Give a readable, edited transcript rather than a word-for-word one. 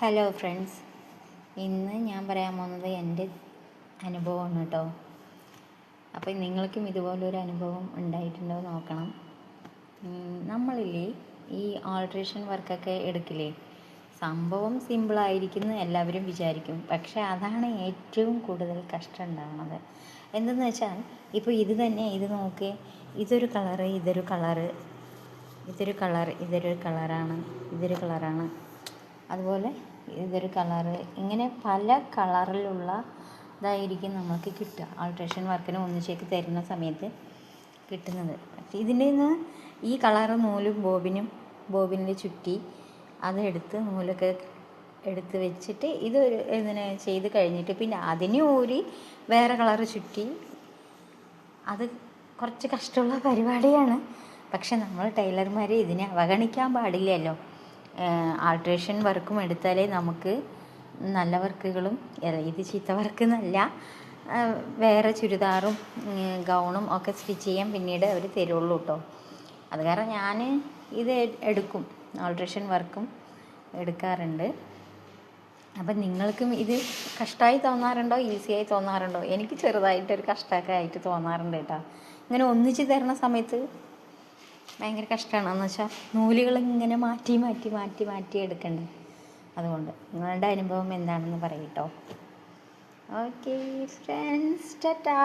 Hello friends, ഇന്ന് ഞാൻ പറയാൻ പോകുന്നത് എൻ്റെ അനുഭവമാണ് കേട്ടോ. അപ്പോൾ നിങ്ങൾക്കും ഇതുപോലൊരു അനുഭവം ഉണ്ടായിട്ടുണ്ടോ നോക്കണം. നമ്മളില്ലേ ഈ ആൾട്രേഷൻ വർക്കൊക്കെ എടുക്കില്ലേ, സംഭവം സിമ്പിളായിരിക്കുന്നു എല്ലാവരും വിചാരിക്കും. പക്ഷേ അതാണ് ഏറ്റവും കൂടുതൽ കഷ്ടം ഉണ്ടാകുന്നത്. എന്തെന്ന് വെച്ചാൽ ഇപ്പോൾ ഇത് തന്നെ, ഇത് നോക്കി, ഇതൊരു കളറ്, ഇതൊരു കളറ്, ഇതൊരു കളറാണ്, ഇതൊരു കളറാണ്, അതുപോലെ ഇതൊരു കളറ്, ഇങ്ങനെ പല കളറിലുള്ള ഇതായിരിക്കും നമുക്ക് കിട്ടുക ആൾട്രേഷൻ വർക്കിന് ഒന്നിച്ചേക്ക് തരുന്ന സമയത്ത് കിട്ടുന്നത്. ഇതിൻ്റെ നിന്ന് ഈ കളറ് നൂലും ബോബിനിൽ ചുറ്റി അതെടുത്ത് നൂലൊക്കെ എടുത്ത് വെച്ചിട്ട് ഇതിനെ ചെയ്ത് കഴിഞ്ഞിട്ട് പിന്നെ അതിന് ഊരി വേറെ കളറ് ചുറ്റി, അത് കുറച്ച് കഷ്ടമുള്ള പരിപാടിയാണ്. പക്ഷെ നമ്മൾ ടൈലർമാർ ഇതിനെ അവഗണിക്കാൻ പാടില്ലല്ലോ. ആൾട്രേഷൻ വർക്കും എടുത്താലേ നമുക്ക് നല്ല വർക്കുകളും, ഇത് ചീത്ത വർക്ക് എന്നല്ല, വേറെ ചുരിദാറും ഗൗണും ഒക്കെ സ്റ്റിച്ച് ചെയ്യാൻ പിന്നീട് അവർ തരുള്ളൂ കേട്ടോ. അത് കാരണം ഞാൻ ഇത് എടുക്കും, ആൾട്രേഷൻ വർക്കും എടുക്കാറുണ്ട്. അപ്പം നിങ്ങൾക്കും ഇത് കഷ്ടമായി തോന്നാറുണ്ടോ, ഈസിയായി തോന്നാറുണ്ടോ? എനിക്ക് ചെറുതായിട്ടൊരു കഷ്ടമൊക്കെ ആയിട്ട് തോന്നാറുണ്ട് കേട്ടോ. ഇങ്ങനെ ഒന്നിച്ച് തരുന്ന സമയത്ത് ഭയങ്കര കഷ്ടമാണെന്ന് വെച്ചാൽ നൂലുകൾ ഇങ്ങനെ മാറ്റി എടുക്കണ്ടേ. അതുകൊണ്ട് നിങ്ങളുടെ അനുഭവം എന്താണെന്ന് പറയട്ടോ. Okay friends, Tata.